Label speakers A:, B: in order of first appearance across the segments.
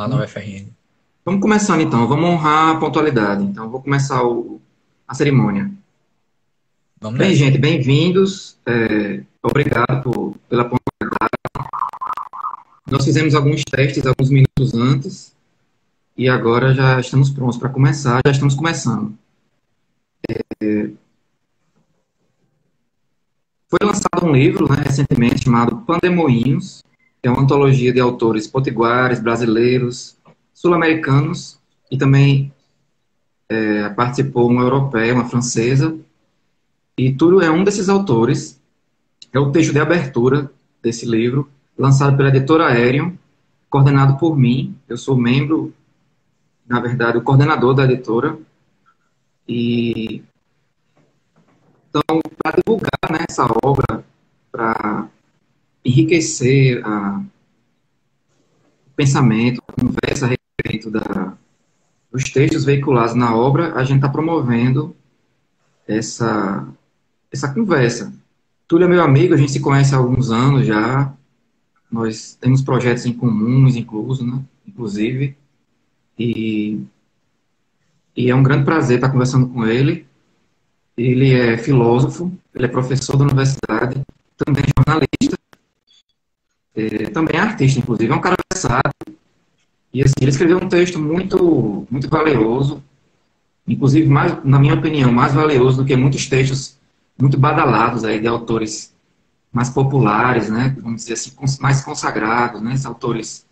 A: lá na UFRN.
B: Vamos começando então, vamos honrar a pontualidade. Então, vou começar a cerimônia.
A: Vamos
B: Bem,
A: nessa.
B: gente, bem-vindos. Obrigado pela pontualidade. Nós fizemos alguns testes alguns minutos antes e agora já estamos prontos para começar, já estamos começando. Foi lançado um livro, né, recentemente chamado Pandemoinhos, que é uma antologia de autores potiguares, brasileiros, sul-americanos e também participou uma europeia, uma francesa. E Túlio é um desses autores. É o texto de abertura desse livro, lançado pela editora Aerion, coordenado por mim. Eu sou membro, na verdade, o coordenador da editora. E para divulgar, né, essa obra, para enriquecer o pensamento, a conversa a respeito dos textos veiculados na obra, a gente está promovendo essa conversa. Túlio é meu amigo, a gente se conhece há alguns anos já, nós temos projetos em comuns, inclusive, e, e é um grande prazer estar conversando com ele. Ele é filósofo, ele é professor da universidade, também é jornalista, também é artista, inclusive, é um cara versátil. E assim, ele escreveu um texto muito, muito valioso, inclusive, mais, na minha opinião, mais valioso do que muitos textos muito badalados aí de autores mais populares, né, vamos dizer assim, mais consagrados, né, esses autores,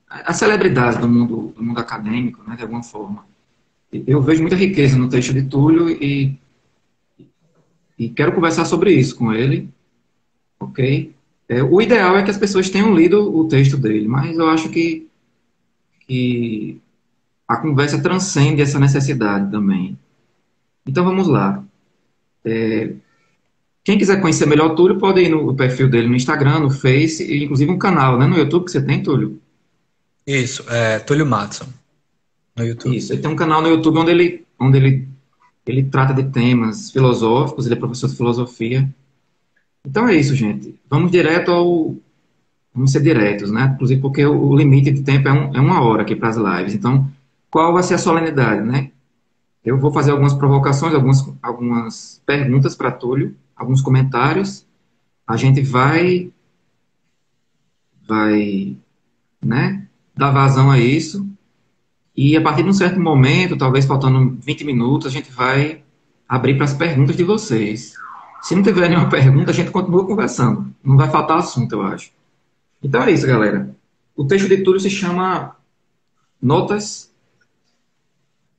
B: as celebridades do mundo acadêmico, né, de alguma forma. Eu vejo muita riqueza no texto de Túlio e quero conversar sobre isso com ele, ok? O ideal é que as pessoas tenham lido o texto dele, mas eu acho que a conversa transcende essa necessidade também. Então vamos lá. Quem quiser conhecer melhor o Túlio pode ir no perfil dele no Instagram, no Face, e inclusive um canal, né, no YouTube que você tem, Túlio?
A: Isso, é Túlio Matson, no YouTube.
B: Isso, ele tem um canal no YouTube onde ele trata de temas filosóficos, ele é professor de filosofia. Então é isso, gente. Vamos ser diretos, né? Inclusive porque o limite de tempo é uma hora aqui para as lives. Então, qual vai ser a solenidade, né? Eu vou fazer algumas provocações, algumas perguntas para Túlio, alguns comentários. A gente vai, né, dar vazão a isso. E a partir de um certo momento, talvez faltando 20 minutos, a gente vai abrir para as perguntas de vocês. Se não tiver nenhuma pergunta, a gente continua conversando. Não vai faltar assunto, eu acho. Então é isso, galera. O texto de Túlio se chama Notas,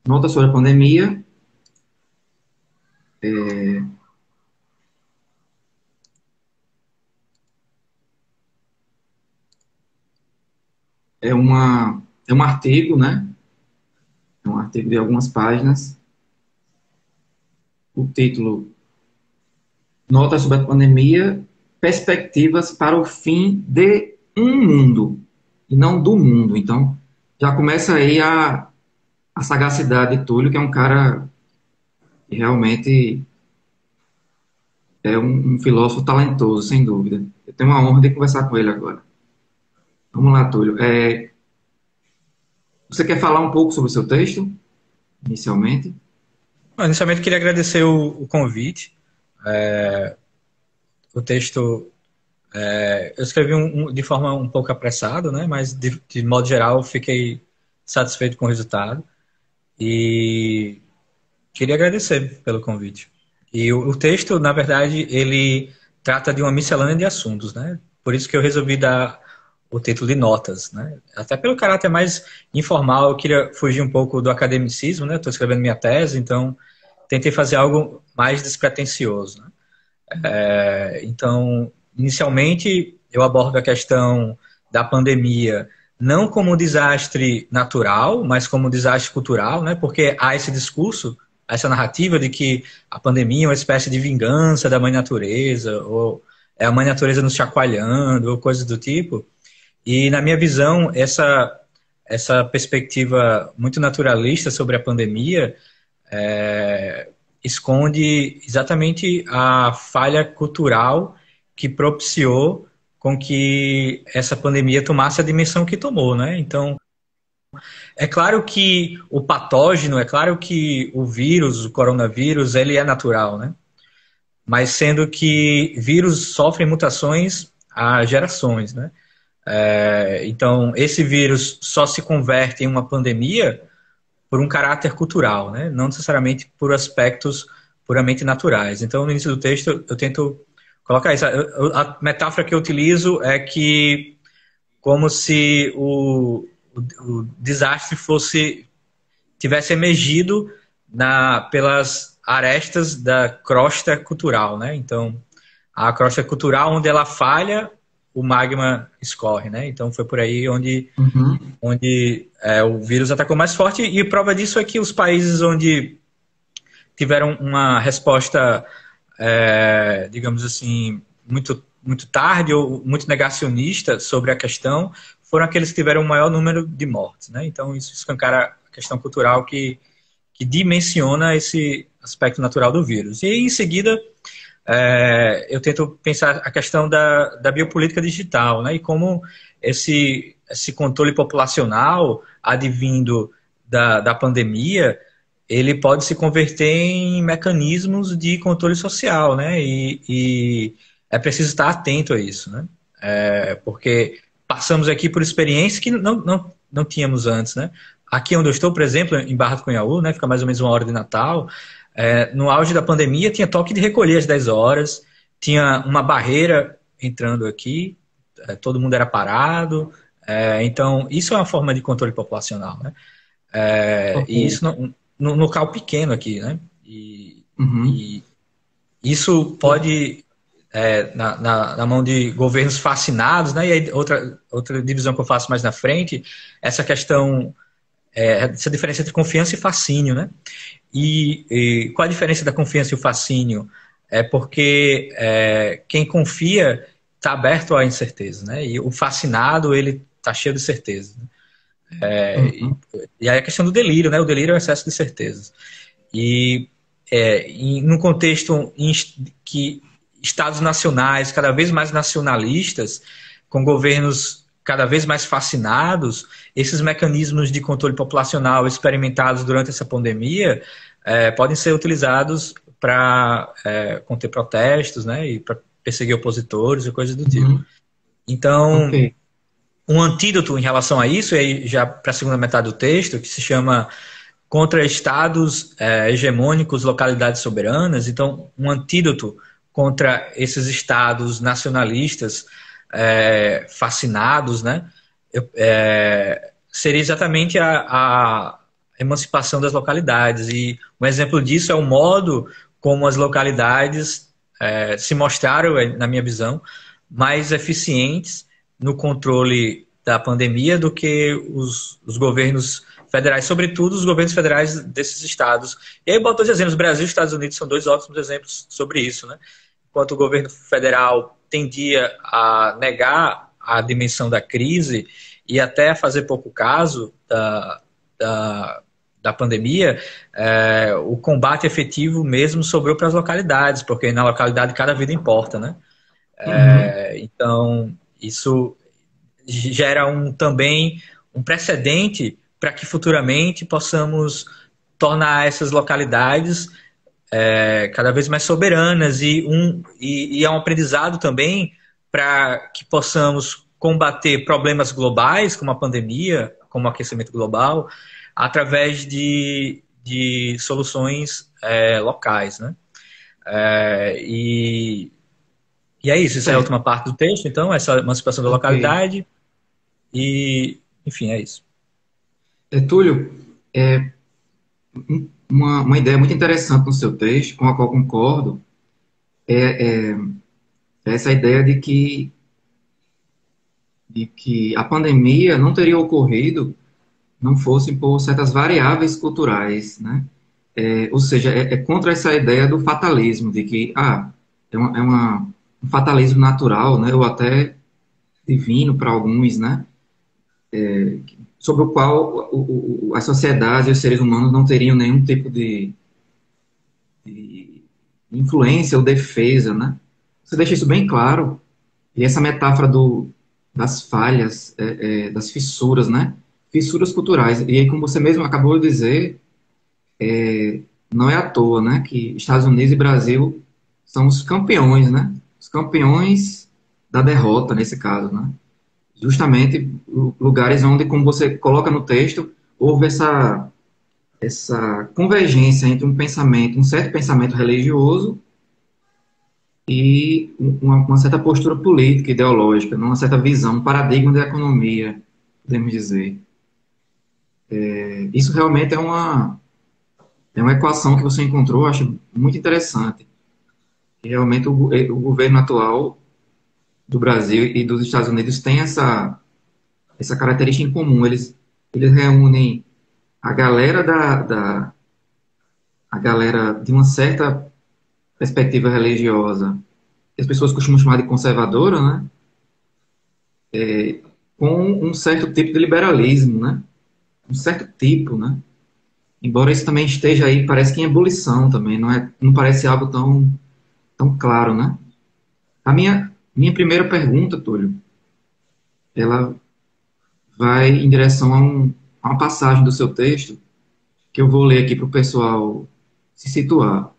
B: Notas sobre a Pandemia. É um artigo, né? É um artigo de algumas páginas. O título, Notas sobre a Pandemia, Perspectivas para o Fim de um Mundo, e não do mundo. Então, já começa aí a sagacidade de Túlio, que é um cara que realmente é um filósofo talentoso, sem dúvida. Eu tenho uma honra de conversar com ele agora. Vamos lá, Túlio. Você quer falar um pouco sobre o seu texto, inicialmente?
A: Bom, inicialmente, queria agradecer o convite. O texto eu escrevi de forma um pouco apressada, né? Mas de modo geral fiquei satisfeito com o resultado e queria agradecer pelo convite. E o texto, na verdade, ele trata de uma miscelânea de assuntos, né? Por isso que eu resolvi dar o título de notas, né? Até pelo caráter mais informal, eu queria fugir um pouco do academicismo, né? Estou escrevendo minha tese, então tentei fazer algo mais despretensioso, né? Então, inicialmente, eu abordo a questão da pandemia não como um desastre natural, mas como um desastre cultural, né? Porque há esse discurso, essa narrativa de que a pandemia é uma espécie de vingança da mãe natureza, ou é a mãe natureza nos chacoalhando, ou coisas do tipo. E, na minha visão, essa perspectiva muito naturalista sobre a pandemia esconde exatamente a falha cultural que propiciou com que essa pandemia tomasse a dimensão que tomou, né? Então, É claro que o patógeno, é claro que o vírus, o coronavírus, ele é natural, né? Mas sendo que vírus sofrem mutações há gerações, né? Então, esse vírus só se converte em uma pandemia por um caráter cultural, né? Não necessariamente por aspectos puramente naturais. Então, no início do texto, eu tento colocar isso. A metáfora que eu utilizo é que como se o desastre tivesse emergido pelas arestas da crosta cultural, né? Então, a crosta cultural, onde ela falha, o magma escorre, né? Então, foi por aí
B: Uhum.
A: o vírus atacou mais forte, e prova disso é que os países onde tiveram uma resposta, digamos assim, muito tarde ou muito negacionista sobre a questão, foram aqueles que tiveram o maior número de mortes, né? Então, isso escancara a questão cultural que dimensiona esse aspecto natural do vírus. E, em seguida, eu tento pensar a questão da biopolítica digital, né? E como esse controle populacional advindo da pandemia, ele pode se converter em mecanismos de controle social, né? E é preciso estar atento a isso, né? Porque passamos aqui por experiências que não tínhamos antes, né? Aqui onde eu estou, por exemplo, em Barra do Cunhaú, né? Fica mais ou menos 1 hora de Natal. No auge da pandemia, tinha toque de recolher às 10 horas, tinha uma barreira entrando aqui, todo mundo era parado. Então, isso é uma forma de controle populacional, né?
B: Ok.
A: E isso no local pequeno aqui, né?
B: Uhum.
A: E isso pode, na mão de governos fascinados, né? E aí, outra divisão que eu faço mais na frente, essa questão, essa diferença entre confiança e fascínio, né? E qual a diferença da confiança e o fascínio? É porque quem confia está aberto à incerteza, né? E o fascinado, ele está cheio de certeza, né?
B: Uhum.
A: E aí a questão do delírio, né? O delírio é o excesso de certezas. E, num contexto que estados nacionais cada vez mais nacionalistas, com governos cada vez mais fascinados, esses mecanismos de controle populacional experimentados durante essa pandemia podem ser utilizados para conter protestos, né, e para perseguir opositores e coisas do tipo.
B: Uhum. Ok.
A: Então, um antídoto em relação a isso, e aí já para a segunda metade do texto, que se chama Contra Estados Hegemônicos, Localidades Soberanas. Então, um antídoto contra esses estados nacionalistas fascinados, né? Seria exatamente a emancipação das localidades. E um exemplo disso é o modo como as localidades se mostraram, na minha visão, mais eficientes no controle da pandemia do que os governos federais, sobretudo os governos federais desses estados. E aí eu boto dois exemplos, Brasil e Estados Unidos são dois ótimos exemplos sobre isso, né? Enquanto o governo federal tendia a negar a dimensão da crise e até a fazer pouco caso da, da pandemia, o combate efetivo mesmo sobrou para as localidades, porque na localidade cada vida importa, né?
B: Uhum.
A: Então, isso gera também um precedente para que futuramente possamos tornar essas localidades cada vez mais soberanas e é um aprendizado também para que possamos combater problemas globais, como a pandemia, como o aquecimento global, através de soluções locais, né? E, e é isso, essa é a
B: Certo.
A: última parte do texto, então, essa emancipação da
B: Ok.
A: localidade, e, enfim, é isso.
B: Túlio, é, uma ideia muito interessante no seu texto, com a qual concordo, é essa ideia de que a pandemia não teria ocorrido não fossem por certas variáveis culturais, né? Ou seja, contra essa ideia do fatalismo, de que um fatalismo natural, né? Ou até divino para alguns, né? Sobre o qual a sociedade e os seres humanos não teriam nenhum tipo de influência ou defesa, né? Você deixa isso bem claro. E essa metáfora das falhas, das fissuras, né? fissuras culturais. E aí, como você mesmo acabou de dizer, não é à toa, né, que Estados Unidos e Brasil são os campeões, né? Os campeões da derrota, nesse caso, né? Justamente lugares onde, como você coloca no texto, houve essa convergência entre um certo pensamento religioso e uma certa postura política, ideológica, uma certa visão, um paradigma da economia, podemos dizer. Isso realmente é uma equação que você encontrou, eu acho muito interessante. E realmente o governo atual do Brasil e dos Estados Unidos tem essa característica em comum. Eles reúnem a galera a galera de uma certa perspectiva religiosa, que as pessoas costumam chamar de conservadora, né? Com um certo tipo de liberalismo, né? Um certo tipo, né? Embora isso também esteja aí, parece que em ebulição também, não parece algo tão claro, né? A minha primeira pergunta, Túlio, ela vai em direção a uma passagem do seu texto, que eu vou ler aqui para o pessoal se situar.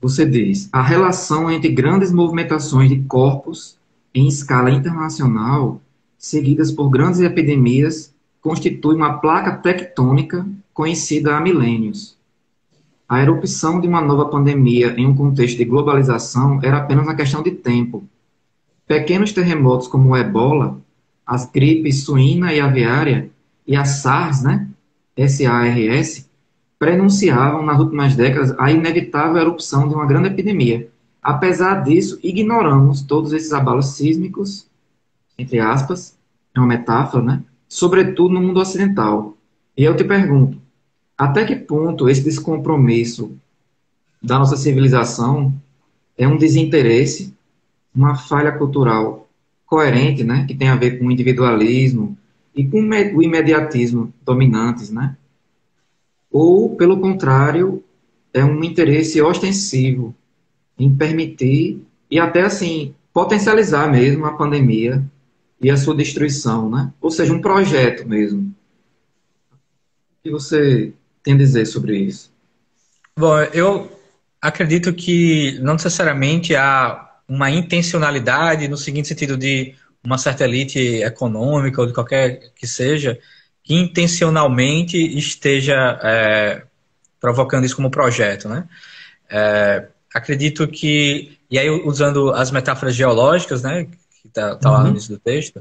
B: Você diz: a relação entre grandes movimentações de corpos em escala internacional, seguidas por grandes epidemias, constitui uma placa tectônica conhecida há milênios. A erupção de uma nova pandemia em um contexto de globalização era apenas uma questão de tempo. Pequenos terremotos como o Ebola, as gripes suína e aviária e a SARS, né? SARS, prenunciavam nas últimas décadas a inevitável erupção de uma grande epidemia. Apesar disso, ignoramos todos esses abalos sísmicos, entre aspas, é uma metáfora, né? Sobretudo no mundo ocidental. E eu te pergunto, até que ponto esse descompromisso da nossa civilização é um desinteresse, uma falha cultural coerente, né? Que tem a ver com o individualismo e com o imediatismo dominantes, né? Ou, pelo contrário, é um interesse ostensivo em permitir e até, assim, potencializar mesmo a pandemia e a sua destruição, né? Ou seja, um projeto mesmo. O que você tem a dizer sobre isso?
A: Bom, eu acredito que não necessariamente há uma intencionalidade no seguinte sentido de uma certa elite econômica ou de qualquer que seja, que intencionalmente esteja provocando isso como projeto, né? Acredito que, e aí usando as metáforas geológicas, né, que tá lá no
B: Uhum.
A: início do texto,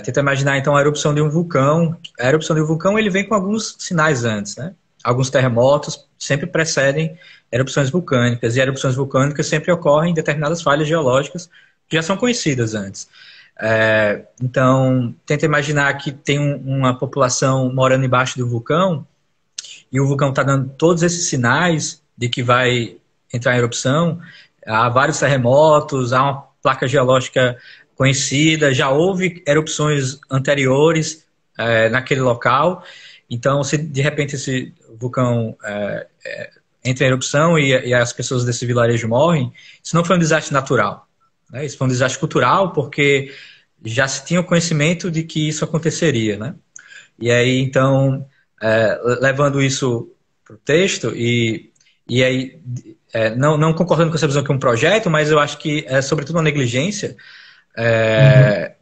A: tenta imaginar então a erupção de um vulcão. A erupção de um vulcão ele vem com alguns sinais antes, né? Alguns terremotos sempre precedem erupções vulcânicas, e erupções vulcânicas sempre ocorrem em determinadas falhas geológicas que já são conhecidas antes. Então, tenta imaginar que tem uma população morando embaixo do vulcão, e o vulcão está dando todos esses sinais de que vai entrar em erupção. Há vários terremotos, há uma placa geológica conhecida, já houve erupções anteriores naquele local. Então, se de repente esse vulcão entra em erupção e as pessoas desse vilarejo morrem, isso não foi um desastre natural, né? Isso foi um desastre cultural, porque já se tinha o conhecimento de que isso aconteceria, né? E aí, então, levando isso para o texto, e aí, não concordando com essa visão que é um projeto, mas eu acho que é sobretudo uma negligência.
B: Uhum.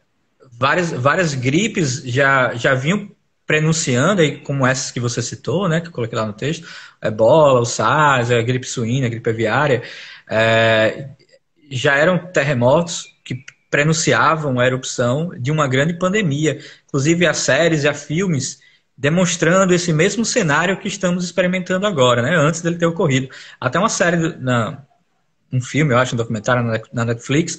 A: Várias gripes já vinham prenunciando, aí, como essas que você citou, né, que eu coloquei lá no texto, Ebola, o SARS, a gripe suína, a gripe aviária, já eram terremotos que prenunciavam a erupção de uma grande pandemia. Inclusive, há séries e há filmes demonstrando esse mesmo cenário que estamos experimentando agora, né, antes dele ter ocorrido. Até uma série, um filme, eu acho, um documentário na Netflix,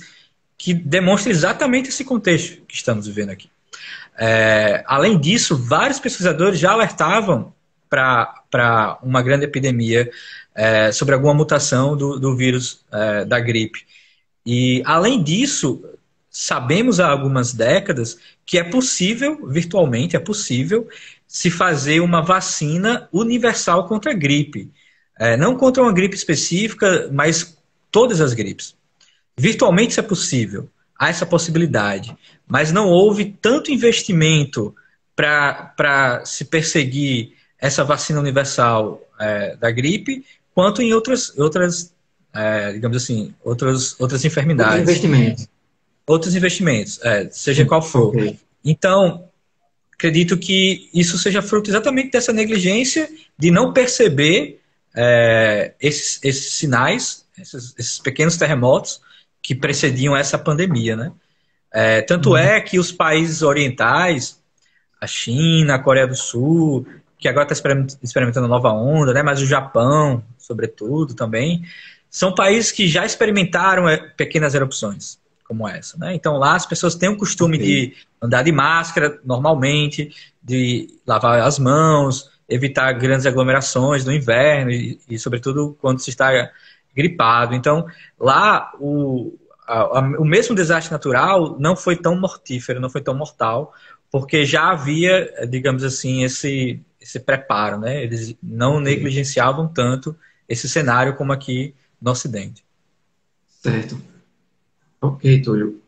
A: que demonstra exatamente esse contexto que estamos vivendo aqui. Além disso, vários pesquisadores já alertavam para uma grande epidemia sobre alguma mutação do vírus da gripe. E, além disso, sabemos há algumas décadas que é possível, virtualmente, é possível se fazer uma vacina universal contra a gripe. Não contra uma gripe específica, mas todas as gripes. Virtualmente isso é possível, há essa possibilidade, mas não houve tanto investimento para se perseguir essa vacina universal da gripe, quanto em outras digamos assim, outras
B: Outros
A: enfermidades.
B: investimentos.
A: Outros investimentos, seja qual for.
B: Ok.
A: Então, acredito que isso seja fruto exatamente dessa negligência de não perceber esses sinais, esses pequenos terremotos que precediam essa pandemia, né? Tanto
B: Uhum.
A: é que os países orientais, a China, a Coreia do Sul, que agora está experimentando nova onda, né? Mas o Japão, sobretudo, também, são países que já experimentaram pequenas erupções como essa, né? Então lá as pessoas têm o costume
B: Ok.
A: de andar de máscara normalmente, de lavar as mãos, evitar grandes aglomerações no inverno e sobretudo quando se está gripado. Então lá o mesmo desastre natural não foi tão mortífero, não foi tão mortal, porque já havia, digamos assim, esse preparo, né? Eles não
B: Ok.
A: negligenciavam tanto esse cenário como aqui no Ocidente.
B: Certo. Ok, Túlio.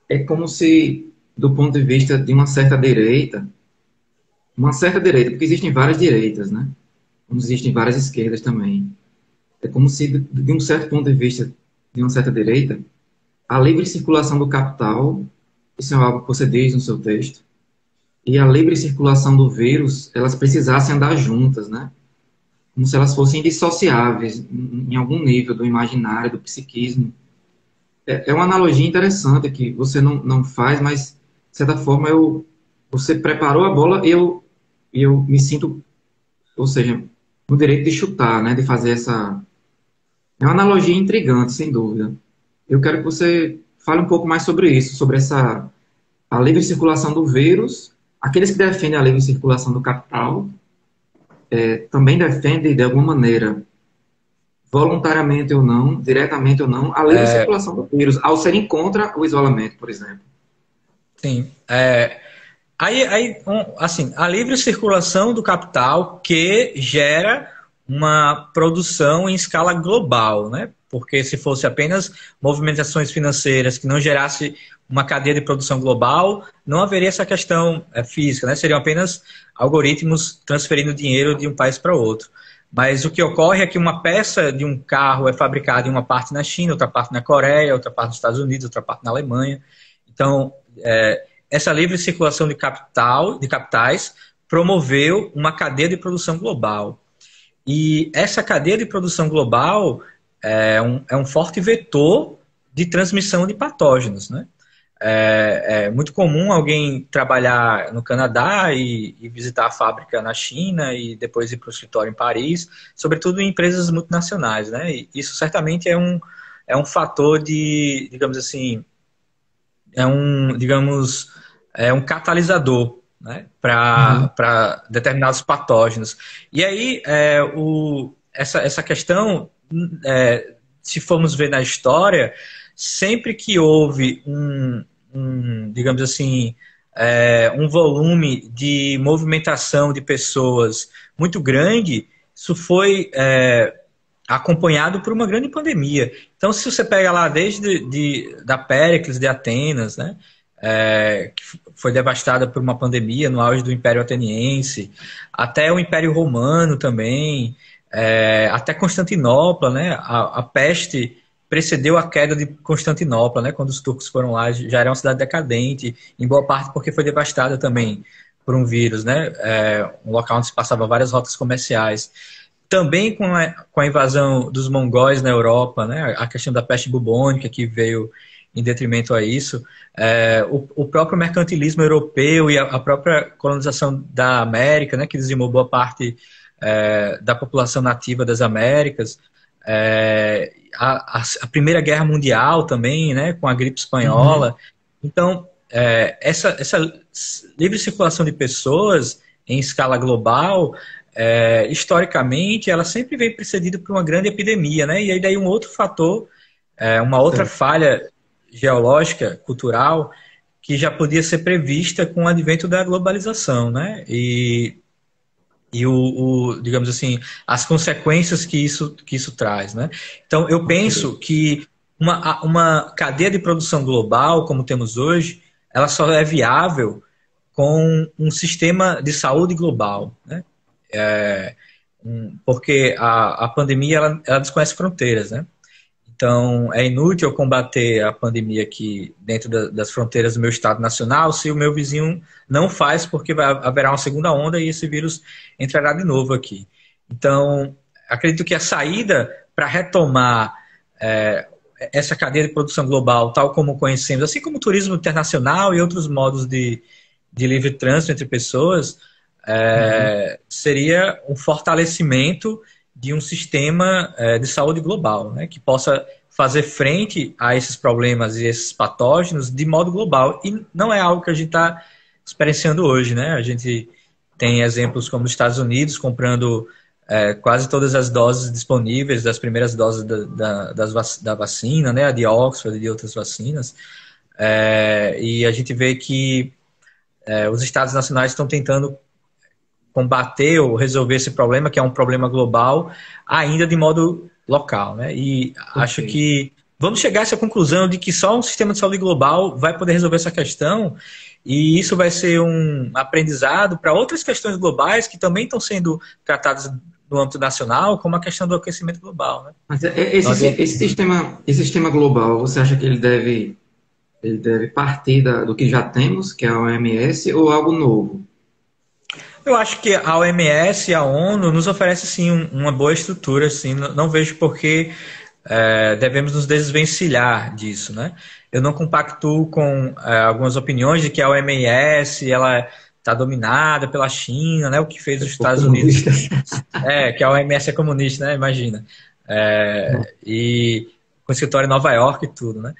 B: É como se, do ponto de vista de uma certa direita, porque existem várias direitas, né? Como existem várias esquerdas também. É como se, de um certo ponto de vista, de uma certa direita, a livre circulação do capital, isso é algo que você diz no seu texto, e a livre circulação do vírus, elas precisassem andar juntas, né? Como se elas fossem indissociáveis em algum nível do imaginário, do psiquismo. É uma analogia interessante que você não faz, mas, de certa forma, você preparou a bola e eu me sinto, ou seja, no direito de chutar, né? De fazer essa. É uma analogia intrigante, sem dúvida. Eu quero que você fale um pouco mais sobre isso, sobre a livre circulação do vírus. Aqueles que defendem a livre circulação do capital também defendem, de alguma maneira, voluntariamente ou não, diretamente ou não, a livre circulação do vírus, ao serem contra o isolamento, por exemplo.
A: Sim. Assim, a livre circulação do capital que gera uma produção em escala global, né? Porque se fosse apenas movimentações financeiras que não gerasse uma cadeia de produção global, não haveria essa questão física, né? Seriam apenas algoritmos transferindo dinheiro de um país para outro. Mas o que ocorre é que uma peça de um carro é fabricada em uma parte na China, outra parte na Coreia, outra parte nos Estados Unidos, outra parte na Alemanha. Então, essa livre circulação de capitais, promoveu uma cadeia de produção global. E essa cadeia de produção global é um forte vetor de transmissão de patógenos, né? É muito comum alguém trabalhar no Canadá e visitar a fábrica na China e depois ir para o escritório em Paris, sobretudo em empresas multinacionais, né? E isso certamente é um fator de, digamos assim, digamos, um catalisador, né,
B: Uhum.
A: para determinados patógenos. E aí, essa questão, se formos ver na história, sempre que houve digamos assim, um volume de movimentação de pessoas muito grande, isso foi acompanhado por uma grande pandemia. Então, se você pega lá da Péricles de Atenas, né, que foi devastada por uma pandemia no auge do Império Ateniense, até o Império Romano também, até Constantinopla, né, a peste precedeu a queda de Constantinopla, né, quando os turcos foram lá, já era uma cidade decadente, em boa parte porque foi devastada também por um vírus, né, um local onde se passavam várias rotas comerciais. Também com a invasão dos mongóis na Europa, né, a questão da peste bubônica que veio em detrimento a isso, o próprio mercantilismo europeu e a própria colonização da América, né, que dizimou boa parte da população nativa das Américas, a Primeira Guerra Mundial também, né, com a gripe
B: Uhum.
A: espanhola. Então, essa livre circulação de pessoas em escala global, historicamente, ela sempre vem precedida por uma grande epidemia, né? E aí daí um outro fator, uma outra
B: Certo.
A: falha geológica, cultural, que já podia ser prevista com o advento da globalização, né? Digamos assim, as consequências que isso traz, né? Então, eu
B: Ok.
A: penso que uma cadeia de produção global, como temos hoje, ela só é viável com um sistema de saúde global, né? Porque a pandemia ela desconhece fronteiras, né? Então, é inútil eu combater a pandemia aqui dentro das fronteiras do meu estado nacional se o meu vizinho não faz, porque haverá uma segunda onda e esse vírus entrará de novo aqui. Então, acredito que a saída para retomar essa cadeia de produção global, tal como conhecemos, assim como o turismo internacional e outros modos de livre trânsito entre pessoas, seria um fortalecimento de um sistema de saúde global, né, que possa fazer frente a esses problemas e esses patógenos de modo global. E não é algo que a gente está experienciando hoje, né? A gente tem exemplos como os Estados Unidos comprando quase todas as doses disponíveis, das primeiras doses da vacina, né, a de Oxford e de outras vacinas. E a gente vê que os estados nacionais estão tentando combater ou resolver esse problema, que é um problema global, ainda de modo local, né? E acho que vamos chegar a essa conclusão de que só um sistema de saúde global vai poder resolver essa questão, e isso vai ser um aprendizado para outras questões globais que também estão sendo tratadas no âmbito nacional, como a questão do aquecimento global, né?
B: Mas esse sistema global, você acha que ele deve partir do que já temos, que é a OMS, ou algo novo?
A: Eu acho que a OMS e a ONU nos oferecem, sim, uma boa estrutura. Assim, não vejo por que devemos nos desvencilhar disso, né? Eu não compactuo com algumas opiniões de que a OMS ela está dominada pela China, né? O que fez os Estados Unidos. Que a OMS é comunista, né? Imagina. E com escritório em Nova York e tudo, né?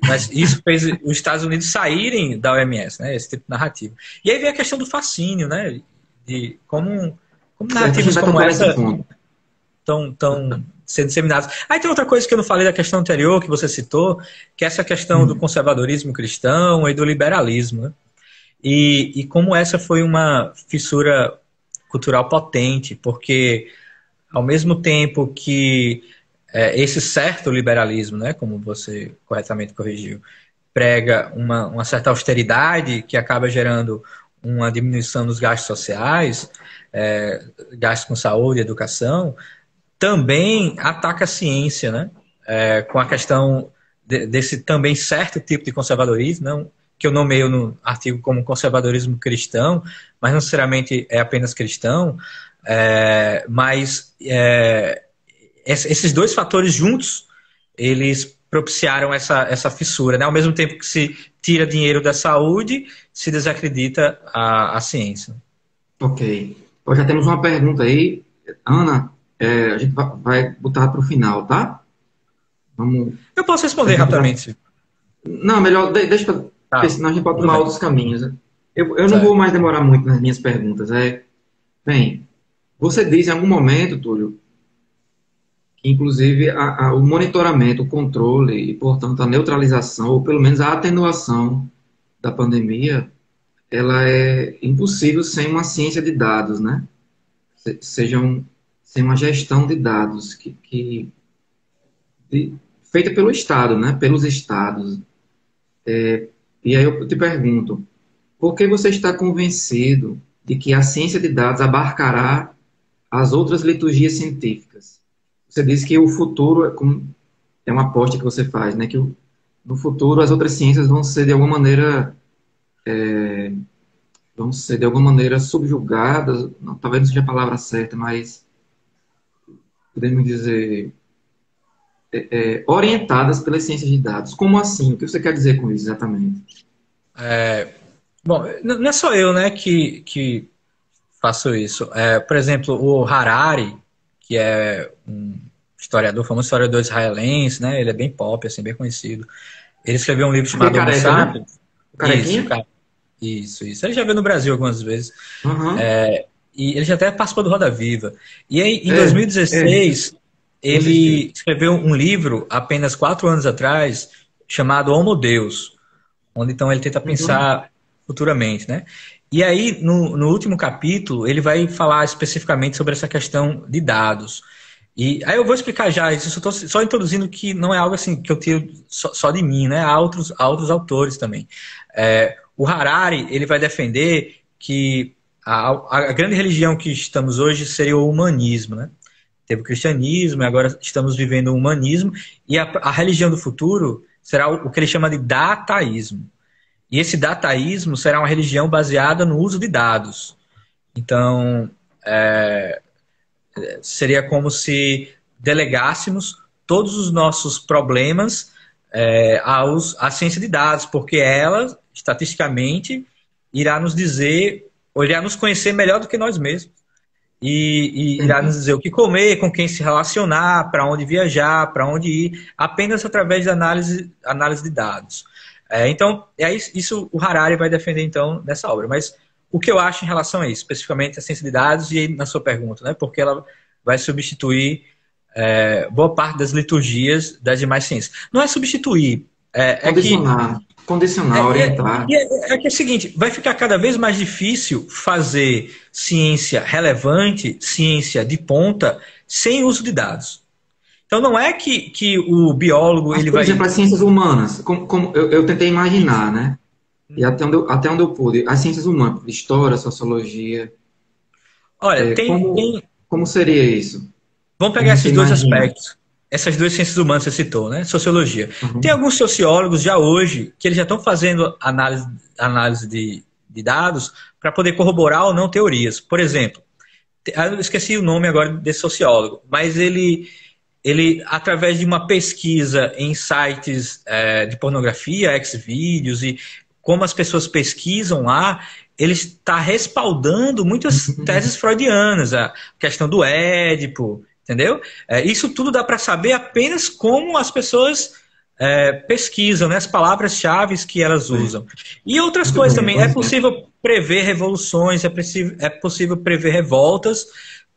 A: Mas isso fez os Estados Unidos saírem da OMS, né? Esse tipo de narrativa. E aí vem a questão do fascínio, né? De como narrativas como essa estão sendo disseminadas. Aí tem outra coisa que eu não falei da questão anterior, que você citou, que é essa questão do conservadorismo cristão e do liberalismo, né? E como essa foi uma fissura cultural potente, porque ao mesmo tempo que esse certo liberalismo, né, como você corretamente corrigiu, prega uma certa austeridade que acaba gerando uma diminuição dos gastos sociais, gastos com saúde e educação, também ataca a ciência, né, com a questão desse também certo tipo de conservadorismo, não, que eu nomeio no artigo como conservadorismo cristão, mas não necessariamente é apenas cristão, mas esses dois fatores juntos, eles propiciaram essa fissura, né? Ao mesmo tempo que se tira dinheiro da saúde, se desacredita a ciência.
B: Ok. Já temos uma pergunta aí. Ana, a gente vai botar para o final, tá?
A: Eu posso responder rapidamente.
B: Não, melhor, deixa porque senão a gente pode tomar outros caminhos. Eu não vou mais demorar muito nas minhas perguntas. Bem, você diz em algum momento, Túlio, que inclusive o monitoramento, o controle e, portanto, a neutralização, ou pelo menos a atenuação da pandemia, ela é impossível sem uma ciência de dados, né? Sem uma gestão de dados feita pelo Estado, né? Pelos Estados. E aí eu te pergunto, por que você está convencido de que a ciência de dados abarcará as outras liturgias científicas? Você disse que o futuro é uma aposta que você faz, né? Que no futuro as outras ciências vão ser de alguma maneira subjugadas, talvez não seja a palavra certa, mas podemos dizer orientadas pelas ciências de dados. Como assim? O que você quer dizer com isso exatamente?
A: Bom, não é só eu, né, que faço isso. Por exemplo, o Harari, que é um historiador, famoso historiador israelense, né, ele é bem pop, assim, bem conhecido. Ele escreveu um livro chamado Homo Sapiens.
B: Né?
A: Isso. Ele já veio no Brasil algumas vezes.
B: Uhum.
A: E ele já até participou do Roda Viva. E aí, em 2016, ele escreveu um livro, apenas 4 anos atrás, chamado Homo Deus, onde então ele tenta pensar futuramente, né? E aí, no último capítulo, ele vai falar especificamente sobre essa questão de dados. E aí eu vou explicar já, isso eu estou só introduzindo que não é algo assim que eu tiro só de mim, né? Há outros autores também. O Harari, ele vai defender que a grande religião que estamos hoje seria o humanismo, né? Teve o cristianismo e agora estamos vivendo o humanismo, e a religião do futuro será o que ele chama de dataísmo. E esse dataísmo será uma religião baseada no uso de dados. Então, seria como se delegássemos todos os nossos problemas à ciência de dados, porque ela, estatisticamente, irá nos dizer, ou irá nos conhecer melhor do que nós mesmos. E irá nos dizer o que comer, com quem se relacionar, para onde viajar, para onde ir, apenas através da análise de dados. Então, isso o Harari vai defender, então, nessa obra. Mas o que eu acho em relação a isso, especificamente a ciência de dados, e na sua pergunta, né? Porque ela vai substituir boa parte das liturgias das demais ciências. Não é substituir,
B: condicionar, orientar.
A: É que é o seguinte, vai ficar cada vez mais difícil fazer ciência relevante, ciência de ponta, sem uso de dados. Então não é que o biólogo...
B: Mas,
A: ele
B: por
A: vai...
B: exemplo, as ciências humanas, como eu tentei imaginar, né? E até onde eu pude, as ciências humanas, história, sociologia...
A: Olha,
B: como seria isso?
A: Vamos pegar esses dois aspectos. Essas duas ciências humanas que você citou, né? Sociologia.
B: Uhum.
A: Tem alguns sociólogos já hoje que eles já estão fazendo análise de dados para poder corroborar ou não teorias. Por exemplo, eu esqueci o nome agora desse sociólogo, mas ele através de uma pesquisa em sites de pornografia, Xvideos, e como as pessoas pesquisam lá, ele está respaldando muitas teses freudianas, a questão do Édipo, entendeu? Isso tudo dá para saber apenas como as pessoas pesquisam, né, as palavras-chave que elas usam. E outras coisas também. É possível prever revoluções, é possível prever revoltas,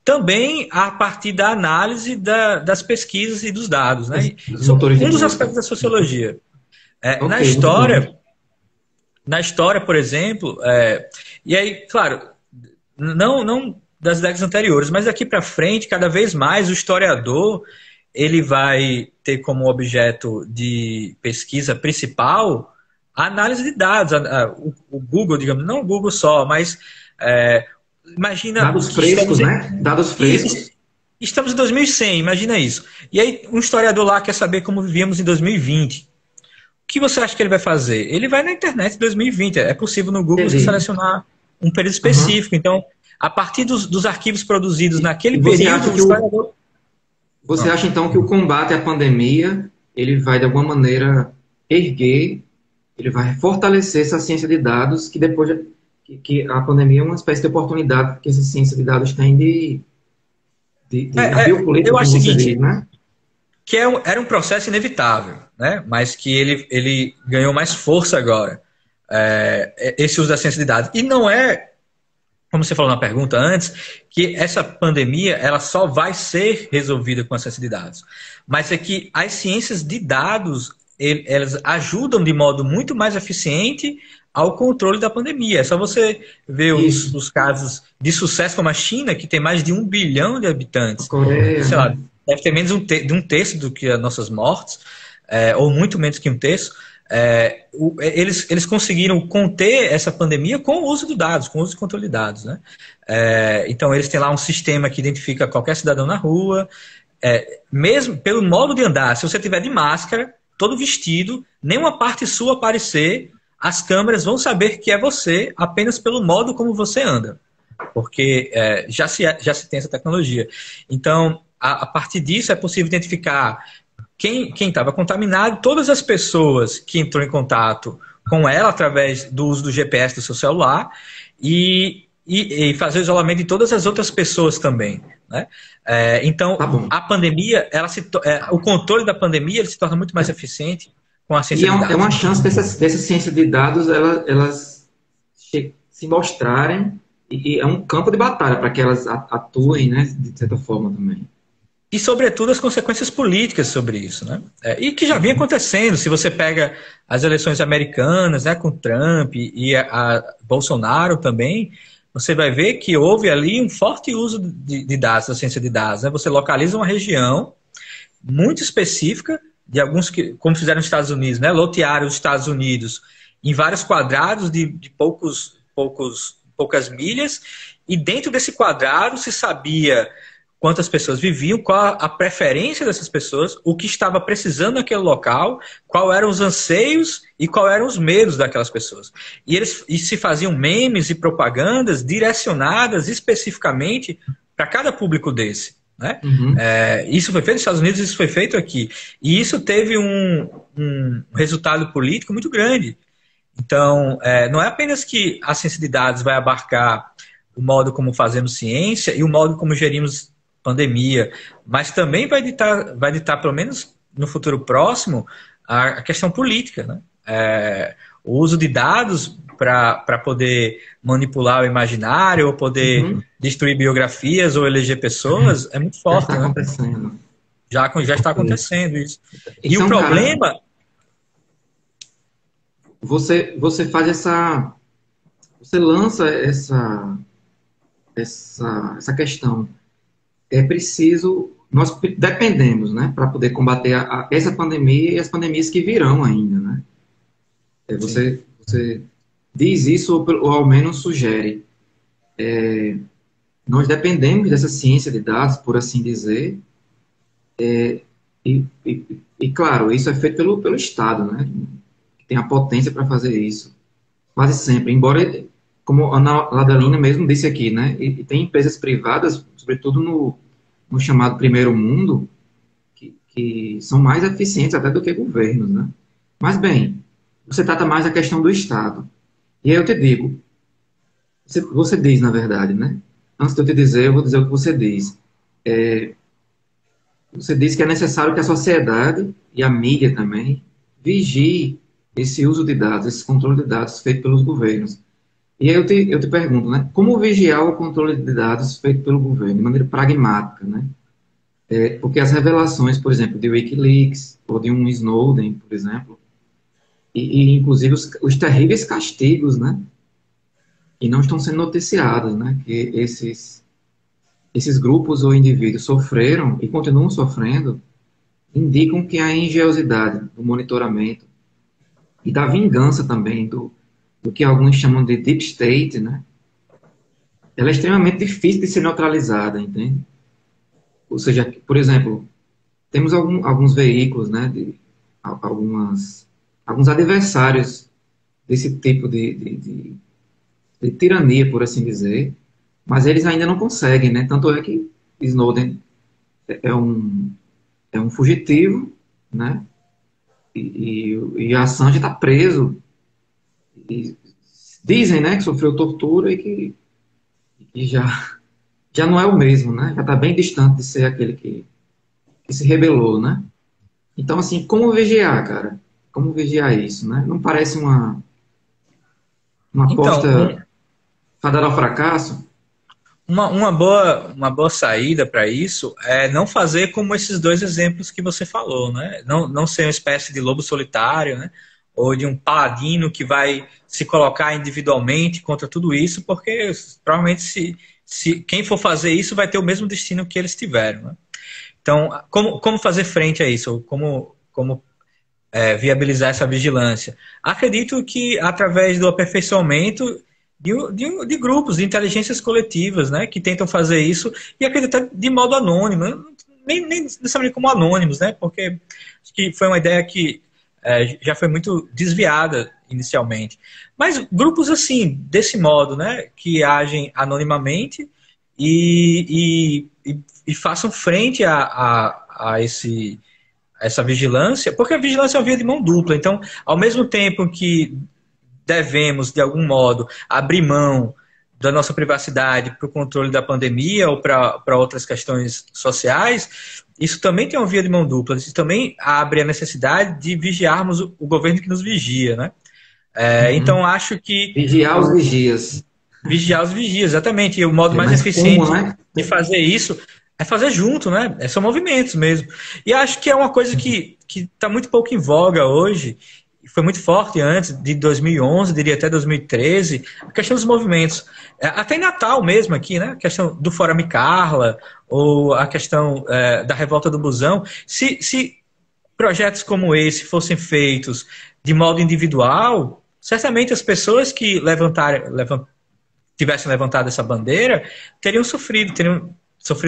A: também a partir da análise das pesquisas e dos dados. Né? Isso é um dos aspectos da sociologia. Na história, por exemplo, e aí, claro, não das décadas anteriores, mas daqui para frente, cada vez mais o historiador ele vai ter como objeto de pesquisa principal a análise de dados, o Google, digamos, não o Google só, mas imagina...
B: Dados frescos, né? Dados frescos.
A: Estamos em 2100, imagina isso. E aí um historiador lá quer saber como vivíamos em 2020. O que você acha que ele vai fazer? Ele vai na internet em 2020. É possível no Google você selecionar um período específico. Então, a partir dos arquivos produzidos naquele período...
B: Você acha, então, que o combate à pandemia, ele vai, de alguma maneira, ele vai fortalecer essa ciência de dados, que depois que a pandemia é uma espécie de oportunidade que essa ciência de dados tem de biopolítica,
A: eu acho o seguinte,
B: diz, né?
A: Que era um processo inevitável, né? Mas que ele ganhou mais força agora, esse uso da ciência de dados. E não é, como você falou na pergunta antes, que essa pandemia ela só vai ser resolvida com a ciência de dados. Mas é que as ciências de dados, elas ajudam de modo muito mais eficiente ao controle da pandemia. É só você ver os casos de sucesso como a China, que tem mais de 1 bilhão de habitantes.
B: Coreia,
A: sei lá, deve ter menos de um terço do que as nossas mortes, ou muito menos que um terço. Eles conseguiram conter essa pandemia com o uso de dados, com o uso de controle de dados. Né? Então, eles têm lá um sistema que identifica qualquer cidadão na rua, mesmo pelo modo de andar. Se você tiver de máscara, todo vestido, nenhuma parte sua aparecer, as câmeras vão saber que é você apenas pelo modo como você anda, porque já se tem essa tecnologia. Então, a partir disso, é possível identificar quem estava contaminado, todas as pessoas que entrou em contato com ela através do uso do GPS do seu celular e fazer o isolamento de todas as outras pessoas também. Né? Então, a pandemia, o controle da pandemia ele se torna muito mais eficiente com a ciência de dados.
B: É uma chance dessa ciência de dados elas se mostrarem, e é um campo de batalha para que elas atuem, né, de certa forma também.
A: E, sobretudo, as consequências políticas sobre isso. Né? E que já vinha acontecendo. Se você pega as eleições americanas, né, com Trump e a Bolsonaro também, você vai ver que houve ali um forte uso de dados, da ciência de dados, né? Você localiza uma região muito específica, de alguns que, como fizeram nos Estados Unidos, né? Lotearam os Estados Unidos em vários quadrados de poucas milhas, e dentro desse quadrado se sabia quantas pessoas viviam, qual a preferência dessas pessoas, o que estava precisando naquele local, qual eram os anseios e qual eram os medos daquelas pessoas. E se faziam memes e propagandas direcionadas especificamente para cada público desse. Né?
B: Uhum.
A: Isso foi feito nos Estados Unidos, isso foi feito aqui. E isso teve um resultado político muito grande. Então, não é apenas que a ciência de dados vai abarcar o modo como fazemos ciência e o modo como gerimos pandemia, mas também vai ditar, pelo menos no futuro próximo, a questão política. Né? O uso de dados para poder manipular o imaginário, ou poder destruir biografias ou eleger pessoas, é muito forte.
B: Já está
A: né?
B: acontecendo.
A: Já está acontecendo isso. E
B: Então,
A: o problema...
B: Cara, você faz essa... Você lança essa questão. É preciso... Nós dependemos, né? Para poder combater essa pandemia e as pandemias que virão ainda, né? Você diz isso, ou ao menos sugere. Nós dependemos dessa ciência de dados, por assim dizer, e claro, isso é feito pelo Estado, né? Que tem a potência para fazer isso, quase sempre. Embora, como a Ana Ladalina mesmo disse aqui, né? E tem empresas privadas, sobretudo no chamado primeiro mundo, que são mais eficientes até do que governos, né? Mas, bem, você trata mais a questão do Estado. E aí eu te digo, você diz, na verdade, né? Antes de eu te dizer, eu vou dizer o que você diz. Você diz que é necessário que a sociedade e a mídia também vigie esse uso de dados, esse controle de dados feito pelos governos. E aí eu te pergunto, né? Como vigiar o controle de dados feito pelo governo, de maneira pragmática, né? Porque as revelações, por exemplo, de Wikileaks, ou de um Snowden, por exemplo, e inclusive os terríveis castigos, né? Que não estão sendo noticiados, né? Que esses grupos ou indivíduos sofreram e continuam sofrendo, indicam que a engenhosidade do monitoramento e da vingança também do que alguns chamam de deep state, né? Ela é extremamente difícil de ser neutralizada, entende? Ou seja, por exemplo, temos alguns veículos, né? Alguns adversários desse tipo de tirania, por assim dizer, mas eles ainda não conseguem, né? Tanto é que Snowden é um fugitivo, né? E a Assange está preso. E dizem, né, que sofreu tortura e que já não é o mesmo, né? Já está bem distante de ser aquele que se rebelou, né? Então, assim, como vigiar, cara? Como vigiar isso, né? Não parece uma aposta fadada ao fracasso?
A: Uma boa saída para isso é não fazer como esses dois exemplos que você falou, né? Não ser uma espécie de lobo solitário, né? Ou de um paladino que vai se colocar individualmente contra tudo isso, porque provavelmente se quem for fazer isso vai ter o mesmo destino que eles tiveram, né? Então, como fazer frente a isso? Como viabilizar essa vigilância? Acredito que através do aperfeiçoamento de grupos, de inteligências coletivas, né, que tentam fazer isso, e acreditar de modo anônimo, nem necessariamente como anônimos, né, porque acho que foi uma ideia que já foi muito desviada inicialmente. Mas grupos assim, desse modo, né, que agem anonimamente e façam frente a essa vigilância, porque a vigilância é uma via de mão dupla. Então, ao mesmo tempo que devemos, de algum modo, abrir mão da nossa privacidade para o controle da pandemia ou para outras questões sociais, isso também tem uma via de mão dupla. Isso também abre a necessidade de vigiarmos o governo que nos vigia, né? Então, acho que...
B: Vigiar os vigias.
A: Vigiar os vigias, exatamente. E o modo mais eficiente de fazer isso é fazer junto, né? São movimentos mesmo. E acho que é uma coisa que está muito pouco em voga hoje, foi muito forte antes de 2011, diria até 2013, a questão dos movimentos. Até em Natal mesmo aqui, né? A questão do Fora Me Carla, ou a questão da revolta do busão. Se projetos como esse fossem feitos de modo individual, certamente as pessoas que tivessem levantado essa bandeira teriam sofrido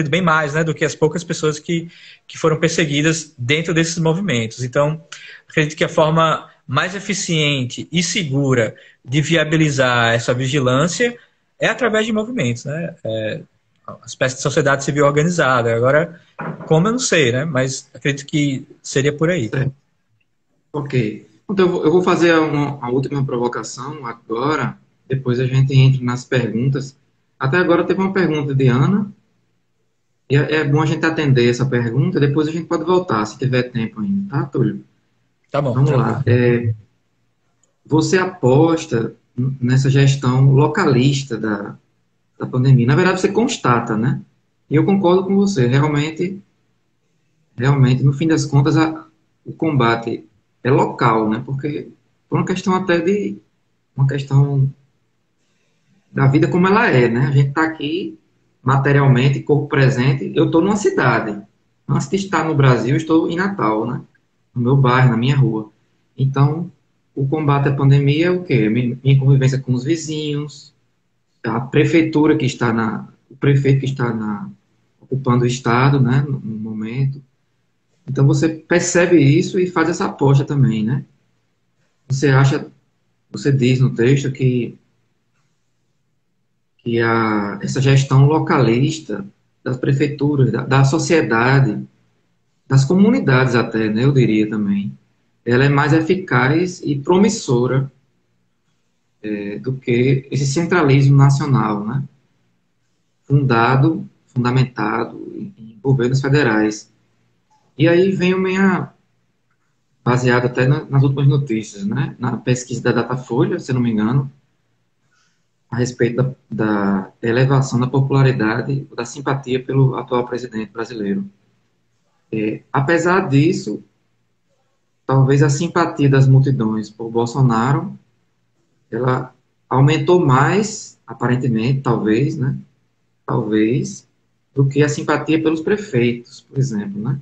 A: bem mais, né, do que as poucas pessoas que foram perseguidas dentro desses movimentos. Então, acredito que a forma mais eficiente e segura de viabilizar essa vigilância é através de movimentos, né? A espécie de sociedade civil organizada. Agora, como eu não sei, né? Mas acredito que seria por aí.
B: Certo. Ok. Então, eu vou fazer a última provocação agora, depois a gente entra nas perguntas. Até agora teve uma pergunta de Ana, e é bom a gente atender essa pergunta, depois a gente pode voltar, se tiver tempo ainda, tá, Túlio?
A: Tá bom,
B: Vamos
A: tranquilo.
B: lá. Você aposta nessa gestão localista da pandemia. Na verdade, você constata, né? E eu concordo com você. Realmente, no fim das contas, o combate é local, né? Porque por uma questão até uma questão da vida como ela é, né? A gente está aqui materialmente, corpo presente. Eu estou numa cidade. Antes de estar no Brasil, estou em Natal, né? No meu bairro, na minha rua. Então, o combate à pandemia é o quê? Minha convivência com os vizinhos, a prefeitura o prefeito que está ocupando o estado, né? No momento. Então, você percebe isso e faz essa aposta também, né? Você diz no texto que essa gestão localista das prefeituras, da sociedade, das comunidades até, né, eu diria também, ela é mais eficaz e promissora do que esse centralismo nacional, né, fundamentado em governos federais. E aí vem baseado até nas últimas notícias, né, na pesquisa da Datafolha, se não me engano, a respeito da elevação da popularidade, da simpatia pelo atual presidente brasileiro. Apesar disso, talvez a simpatia das multidões por Bolsonaro, ela aumentou mais, aparentemente, talvez, né? Talvez, do que a simpatia pelos prefeitos, por exemplo, né?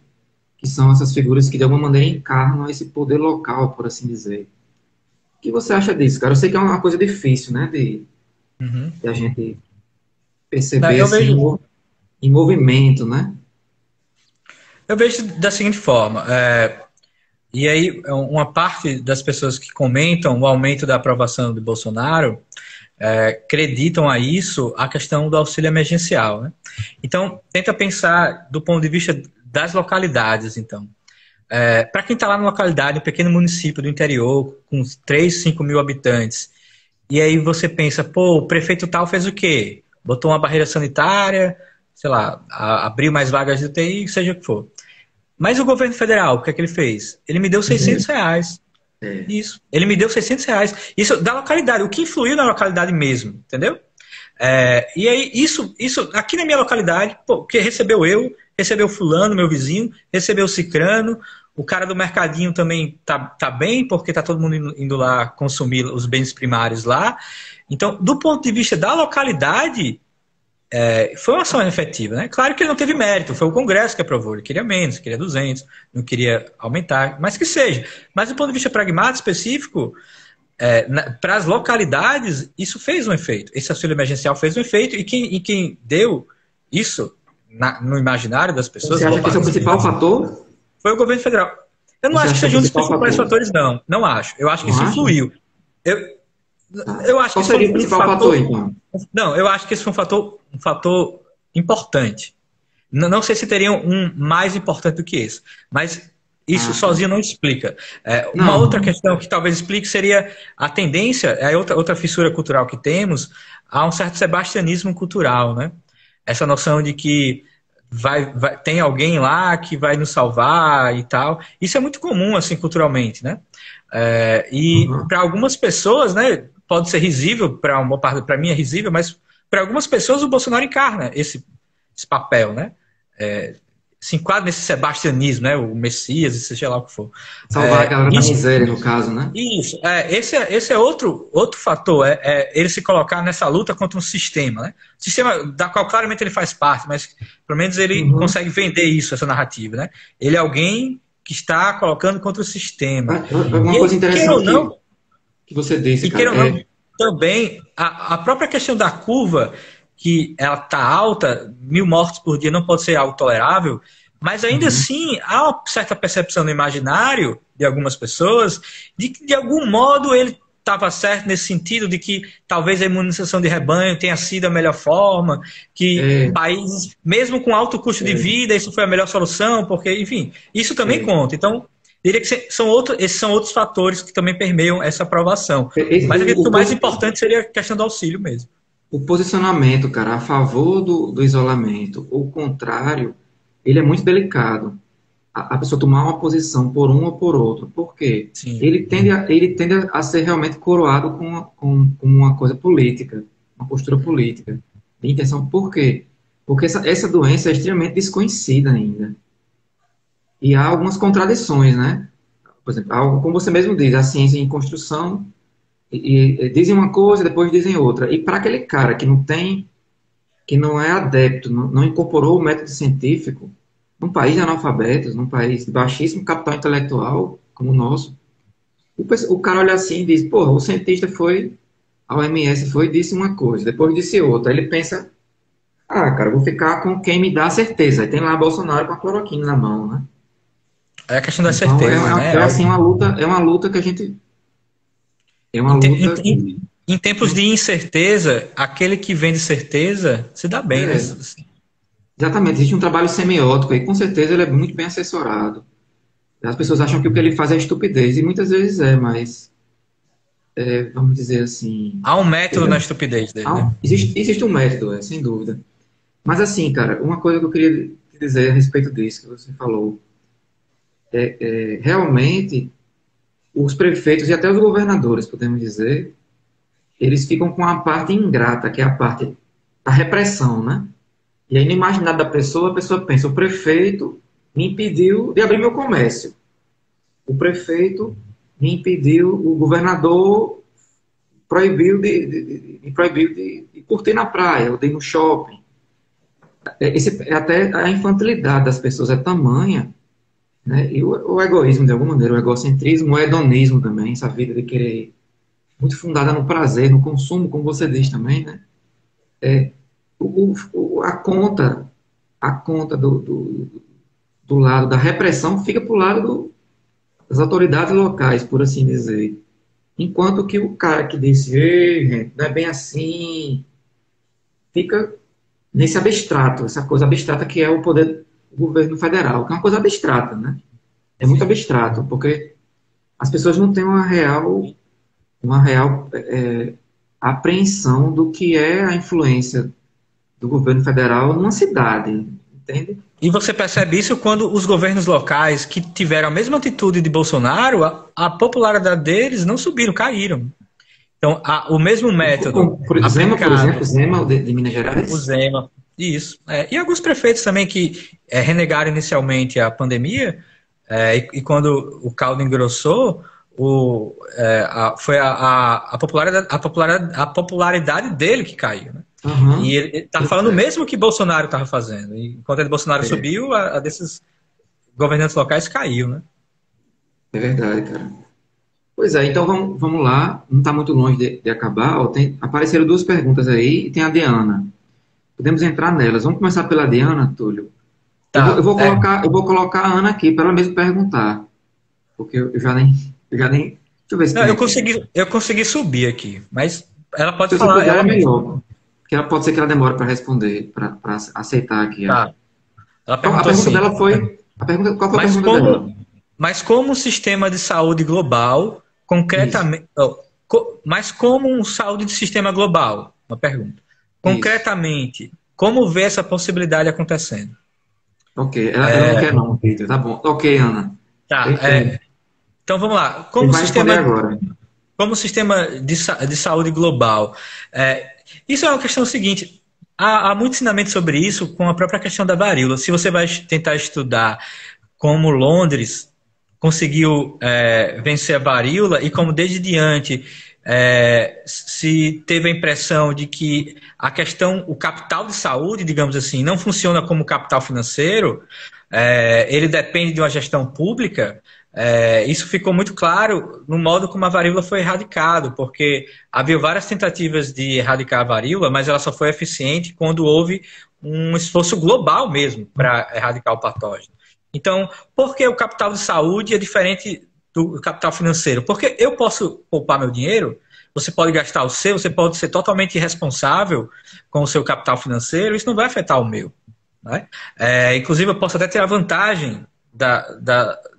B: Que são essas figuras que, de alguma maneira, encarnam esse poder local, por assim dizer. O que você acha disso, cara? Eu sei que é uma coisa difícil, né? De a gente
A: Não,
B: perceber assim, em movimento, né?
A: eu vejo da seguinte forma, e aí uma parte das pessoas que comentam o aumento da aprovação de Bolsonaro acreditam a isso a questão do auxílio emergencial, né? Então, tenta pensar do ponto de vista das localidades, então. Para quem está lá na localidade, um pequeno município do interior, com 3, 5 mil habitantes, e aí você pensa, pô, o prefeito tal fez o quê? Botou uma barreira sanitária, sei lá, abriu mais vagas de UTI, seja o que for. Mas o governo federal, o que é que ele fez? Ele me deu R$ 600. Isso. Ele me deu R$ 600. Isso da localidade, o que influiu na localidade mesmo, entendeu? E aí, isso, aqui na minha localidade, pô, que recebeu fulano, meu vizinho, recebeu cicrano, o cara do mercadinho também tá bem, porque tá todo mundo indo lá consumir os bens primários lá. Então, do ponto de vista da localidade, foi uma ação efetiva, né? Claro que ele não teve mérito, foi o Congresso que aprovou, ele queria menos, queria 200, não queria aumentar, mas que seja. Mas do ponto de vista pragmático específico, para as localidades, isso fez um efeito. Esse auxílio emergencial fez um efeito, e quem deu isso no imaginário das pessoas...
B: Você acha que esse é o principal fator?
A: Foi o governo federal. Eu não acho que seja um dos principais fatores, não. Não acho. Eu acho que isso influiu. Eu acho
B: Qual
A: que
B: seria o principal fator, então?
A: Não, eu acho que esse foi um fator importante. Não sei se teria um mais importante do que esse, mas isso sozinho não explica. Uma outra questão que talvez explique seria a tendência, outra fissura cultural que temos, a um certo sebastianismo cultural, né? Essa noção de que tem alguém lá que vai nos salvar e tal. Isso é muito comum, assim, culturalmente, né? Para algumas pessoas, né, pode ser risível, para mim é risível, mas para algumas pessoas o Bolsonaro encarna esse papel, né? se enquadra nesse sebastianismo, né? O Messias, seja lá o que for.
B: Salvar a galera da miséria, no caso, né?
A: Isso. Esse é outro fator, ele se colocar nessa luta contra um sistema, né? Sistema da qual claramente ele faz parte, mas pelo menos ele consegue vender isso, essa narrativa, né? Ele é alguém que está colocando contra o sistema.
B: Uma coisa interessante que você disse, cara,
A: queira ou não, também a própria questão da curva, que ela está alta, 1.000 mortes por dia não pode ser algo tolerável, mas ainda assim há uma certa percepção no imaginário de algumas pessoas de que de algum modo ele estava certo nesse sentido de que talvez a imunização de rebanho tenha sido a melhor forma, que países, mesmo com alto custo de vida, isso foi a melhor solução, porque, enfim, isso também conta. Então, diria que esses são outros fatores que também permeiam essa aprovação. Mas acredito que o mais importante seria a questão do auxílio mesmo.
B: O posicionamento, cara, a favor do isolamento, ou o contrário, ele é muito delicado. A pessoa tomar uma posição por um ou por outro. Por quê?
A: Sim.
B: Ele tende a ser realmente coroado com uma coisa política, uma postura política. De intenção. Por quê? Porque essa doença é extremamente desconhecida ainda. E há algumas contradições, né? Por exemplo, como você mesmo diz, a ciência em construção, e dizem uma coisa, depois dizem outra. E para aquele cara que não é adepto, não incorporou o método científico, num país de analfabetos, num país de baixíssimo capital intelectual, como o nosso, o cara olha assim e diz, porra, o cientista foi, a OMS foi e disse uma coisa, depois disse outra. Aí ele pensa, cara, eu vou ficar com quem me dá a certeza. Aí tem lá Bolsonaro com a cloroquina na mão, né?
A: É a questão da certeza, né?
B: Assim, é uma luta que a gente... É uma luta...
A: Em tempos de incerteza, aquele que vende certeza se dá bem, né?
B: Exatamente, existe um trabalho semiótico e com certeza ele é muito bem assessorado. As pessoas acham que o que ele faz é estupidez, e muitas vezes mas vamos dizer assim...
A: Há um método na estupidez dele, né?
B: Existe um método, sem dúvida. Mas assim, cara, uma coisa que eu queria dizer a respeito disso que você falou, realmente os prefeitos e até os governadores, podemos dizer, eles ficam com a parte ingrata, que é a parte da repressão, né? E aí no imaginário da pessoa, a pessoa pensa, o prefeito me impediu de abrir meu comércio. O prefeito me impediu, o governador proibiu de curtir na praia, ou de ir no shopping. Até a infantilidade das pessoas é tamanha, né? E o egoísmo, de alguma maneira, o egocentrismo, o hedonismo também, essa vida de querer, muito fundada no prazer, no consumo, como você diz também, né? A conta do lado da repressão fica para o lado das autoridades locais, por assim dizer. Enquanto que o cara que disse, gente, não é bem assim, fica nesse abstrato, essa coisa abstrata que é o poder do governo federal, que é uma coisa abstrata, né? É muito abstrato, porque as pessoas não têm uma real apreensão do que é a influência do governo federal numa cidade, entende?
A: E você percebe isso quando os governos locais que tiveram a mesma atitude de Bolsonaro, a popularidade deles não subiram, caíram. Então, o mesmo método...
B: Por exemplo, Zema de Minas Gerais?
A: O Zema, isso. E alguns prefeitos também que renegaram inicialmente a pandemia, e quando o caldo engrossou, foi a popularidade dele que caiu, né?
B: Uhum.
A: E ele estava falando o mesmo que Bolsonaro estava fazendo. E enquanto Bolsonaro subiu, a desses governantes locais caiu, né?
B: É verdade, cara. Pois é, então vamos lá. Não está muito longe de acabar. Apareceram duas perguntas aí e tem a Diana. Podemos entrar nelas. Vamos começar pela Diana, Túlio. Tá, eu vou colocar a Ana aqui para ela mesmo perguntar. Porque eu já nem... Deixa eu ver se
A: não, eu consegui subir aqui, mas ela pode falar.
B: Ela é melhor. Porque pode ser que ela demore para responder, para aceitar aqui.
A: Tá.
B: Ela perguntou a pergunta dela foi... Qual foi a pergunta dela?
A: Mas como o sistema de saúde global, concretamente... mas como um saúde de sistema global? Uma pergunta. Concretamente, como vê essa possibilidade acontecendo?
B: Ok, ela não quer não, Peter. Tá bom. Ok, Ana.
A: Tá, então vamos lá. Como o sistema de saúde global, isso é uma questão seguinte. há muito ensinamento sobre isso com a própria questão da varíola. Se você vai tentar estudar como Londres conseguiu vencer a varíola e como desde diante se teve a impressão de que a questão, o capital de saúde, digamos assim, não funciona como capital financeiro, ele depende de uma gestão pública. Isso ficou muito claro no modo como a varíola foi erradicada, porque havia várias tentativas de erradicar a varíola, mas ela só foi eficiente quando houve um esforço global mesmo para erradicar o patógeno. Então, por que o capital de saúde é diferente do capital financeiro? Porque eu posso poupar meu dinheiro, você pode gastar o seu, você pode ser totalmente irresponsável com o seu capital financeiro, isso não vai afetar o meu. Né? Inclusive, eu posso até ter a vantagem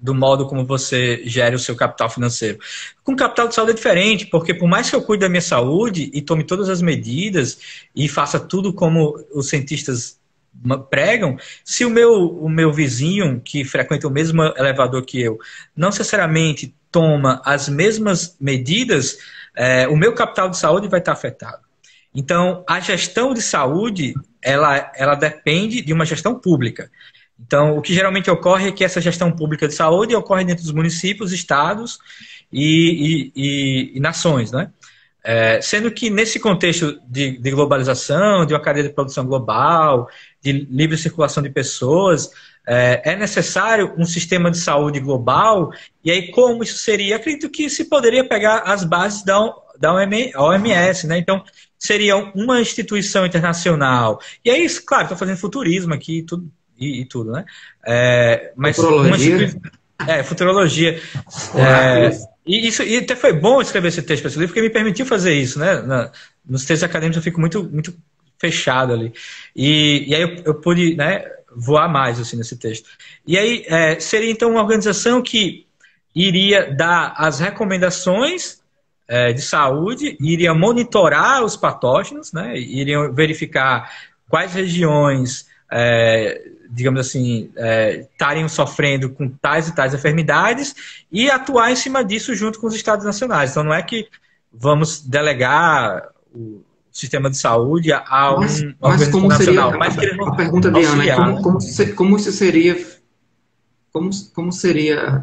A: do modo como você gere o seu capital financeiro. Com o capital de saúde é diferente, porque por mais que eu cuide da minha saúde e tome todas as medidas e faça tudo como os cientistas pregam, se o meu vizinho, que frequenta o mesmo elevador que eu, não necessariamente toma as mesmas medidas, o meu capital de saúde vai estar afetado. Então, a gestão de saúde, ela depende de uma gestão pública. Então, o que geralmente ocorre é que essa gestão pública de saúde ocorre dentro dos municípios, estados e nações, né? Sendo que nesse contexto de globalização, de uma cadeia de produção global, de livre circulação de pessoas, é necessário um sistema de saúde global. E aí, como isso seria? Acredito que se poderia pegar as bases da OMS, né? Então, seria uma instituição internacional. E aí, claro, estou fazendo futurismo aqui e tudo, né? Mas
B: futurologia?
A: Futurologia. E até foi bom escrever esse texto para esse livro, porque me permitiu fazer isso, né? Nos textos acadêmicos eu fico muito, muito fechado ali. E aí eu pude, né, voar mais assim, nesse texto. E aí seria então uma organização que iria dar as recomendações de saúde, iria monitorar os patógenos, né? Iriam verificar quais regiões digamos assim, estarem sofrendo com tais e tais enfermidades e atuar em cima disso junto com os estados nacionais. Então, não é que vamos delegar o sistema de saúde a um organismo nacional. Mas
B: a pergunta de Ana é como isso seria, como seria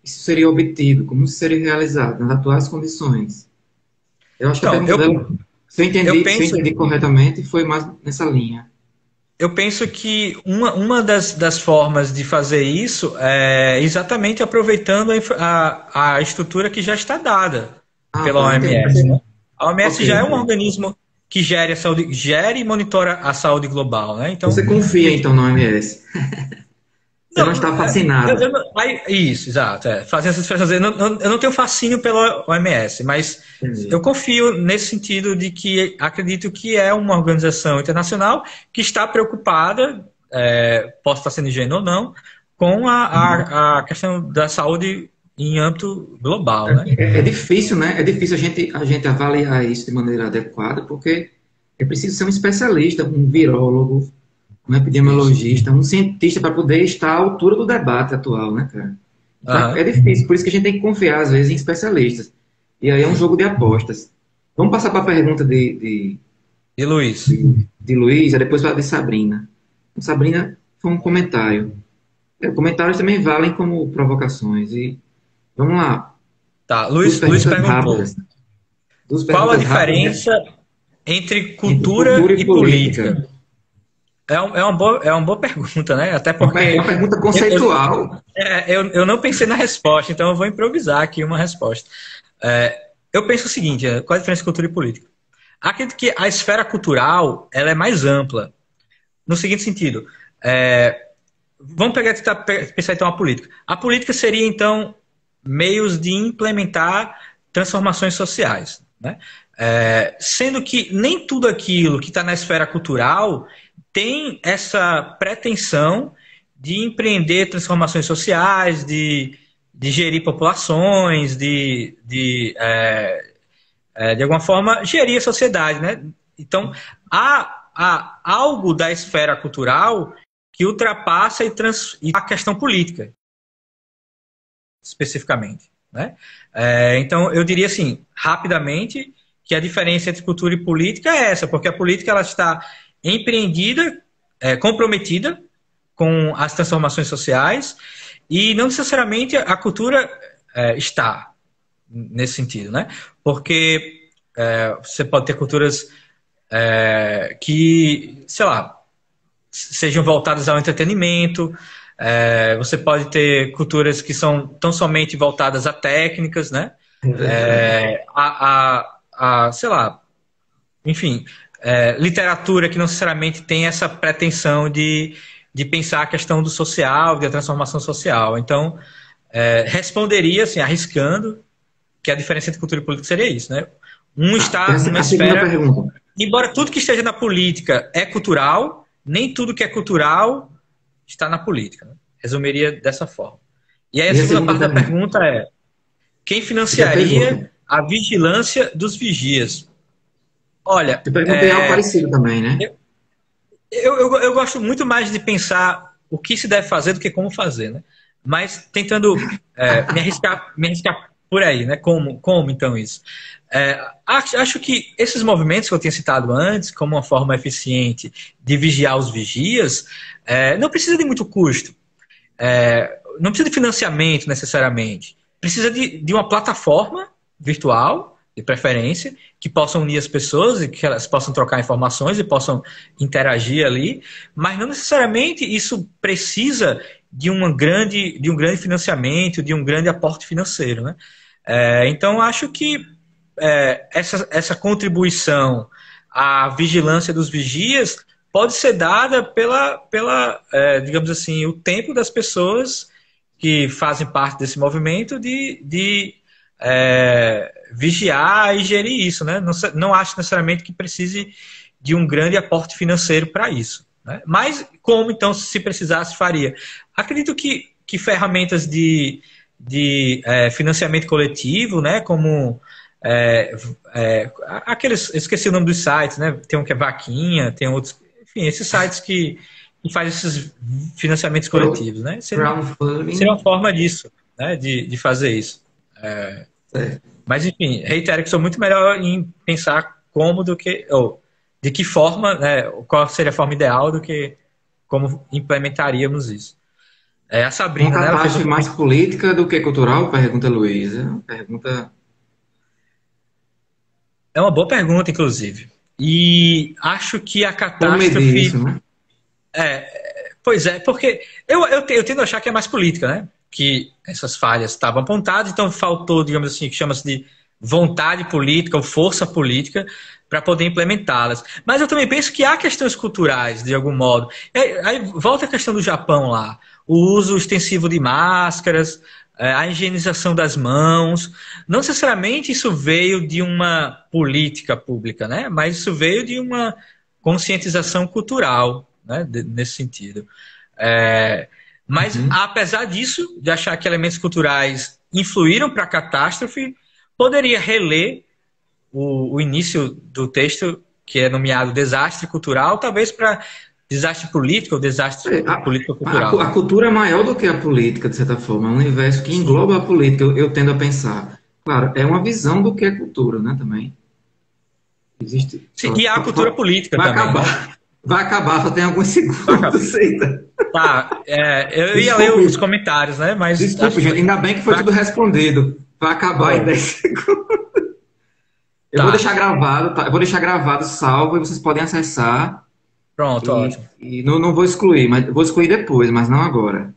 B: isso seria obtido, como isso seria realizado nas atuais condições? Eu acho que a pergunta dela, se eu entendi corretamente, foi mais nessa linha.
A: Eu penso que uma das formas de fazer isso é exatamente aproveitando a estrutura que já está dada pela OMS. Né? A OMS já é um organismo que gere e monitora a saúde global. Né? Então,
B: você confia, então, na OMS? Você não está fascinado.
A: Isso, exato. Fazendo essa diferença. Eu não tenho fascínio pela OMS, mas eu confio nesse sentido de que acredito que é uma organização internacional que está preocupada, posso estar sendo ingênuo ou não, com a questão da saúde em âmbito global. Né?
B: É difícil, né? É difícil a gente avaliar isso de maneira adequada, porque é preciso ser um especialista, um virólogo, um epidemiologista, um cientista para poder estar à altura do debate atual, né, cara? Então, é difícil, por isso que a gente tem que confiar, às vezes, em especialistas. E aí é um jogo de apostas. Vamos passar para a pergunta de
A: Luiz.
B: De Luiz, e depois para a de Sabrina. A Sabrina foi um comentário. Comentários também valem como provocações. E vamos lá.
A: Tá, Luiz perguntou. Qual a diferença entre cultura e política? É uma boa pergunta, né? Até porque...
B: É uma pergunta conceitual.
A: Eu não pensei na resposta, então eu vou improvisar aqui uma resposta. Eu penso o seguinte, qual a diferença entre cultura e política? Acredito que a esfera cultural ela é mais ampla, no seguinte sentido. Vamos pensar então a política. A política seria, então, meios de implementar transformações sociais. Né? Sendo que nem tudo aquilo que está na esfera cultural tem essa pretensão de empreender transformações sociais, de gerir populações, de alguma forma, gerir a sociedade. Né? Então, há algo da esfera cultural que ultrapassa e a questão política, especificamente. Né? Então, eu diria assim, rapidamente, que a diferença entre cultura e política é essa, porque a política ela está empreendida, comprometida com as transformações sociais, e não necessariamente a cultura está nesse sentido, né? Porque você pode ter culturas que, sei lá, sejam voltadas ao entretenimento, você pode ter culturas que são tão somente voltadas a técnicas, né? Sei lá, enfim, literatura que não necessariamente tem essa pretensão de pensar a questão do social, da transformação social. Então, responderia, assim, arriscando, que a diferença entre cultura e política seria isso, né? Um está numa esfera... Embora tudo que esteja na política é cultural, nem tudo que é cultural está na política. Né? Resumiria dessa forma. E aí a segunda parte da pergunta é: quem financiaria a vigilância dos vigias? Olha...
B: Eu perguntei algo parecido também, né?
A: Eu gosto muito mais de pensar o que se deve fazer do que como fazer, né? Mas tentando me arriscar por aí, né? Como então isso? Acho que esses movimentos que eu tinha citado antes, como uma forma eficiente de vigiar os vigias, não precisa de muito custo. Não precisa de financiamento necessariamente. Precisa de uma plataforma virtual, de preferência, que possam unir as pessoas e que elas possam trocar informações e possam interagir ali, mas não necessariamente isso precisa de um grande financiamento, de um grande aporte financeiro, né? Então, acho que essa contribuição à vigilância dos vigias pode ser dada pela digamos assim, o tempo das pessoas que fazem parte desse movimento de vigiar e gerir isso, né? Não acho necessariamente que precise de um grande aporte financeiro para isso, né? Mas como então, se precisasse, faria? Acredito que ferramentas de financiamento coletivo, né? Como aqueles, esqueci o nome dos sites, né? Tem um que é Vaquinha, tem outros, enfim, esses sites que fazem esses financiamentos coletivos, né? Seria uma forma disso, né? De fazer isso. Mas, enfim, reitero que sou muito melhor em pensar como do que, ou de que forma, né, qual seria a forma ideal do que como implementaríamos isso. A Sabrina,
B: uma
A: né,
B: catástrofe mais política do que cultural? Pergunta Luísa.
A: É uma boa pergunta, inclusive. E acho que a catástrofe...
B: Como medir isso, né?
A: Pois é, porque eu tendo a achar que é mais política, né? Que essas falhas estavam apontadas, então faltou, digamos assim, que chama-se de vontade política ou força política para poder implementá-las. Mas eu também penso que há questões culturais, de algum modo. Aí volta a questão do Japão lá, o uso extensivo de máscaras, a higienização das mãos. Não necessariamente isso veio de uma política pública, né? Mas isso veio de uma conscientização cultural, né? Nesse sentido. Mas, apesar disso, de achar que elementos culturais influíram para a catástrofe, poderia reler o início do texto, que é nomeado Desastre Cultural, talvez para desastre político ou desastre político-cultural.
B: A cultura é maior do que a política, de certa forma. É um universo que engloba a política, eu tendo a pensar. Claro, é uma visão do que é cultura, né, também. Existe...
A: Sim, e a cultura política também.
B: Vai acabar, só tem alguns segundos.
A: Tá, eu ia ler os comentários, né? Mas
B: desculpa, gente, ainda bem que foi tudo respondido. Vai acabar em 10 segundos. Eu vou deixar gravado, tá? Eu vou deixar gravado, salvo, e vocês podem acessar.
A: Pronto, ótimo.
B: E não vou excluir, mas vou excluir depois, mas não agora.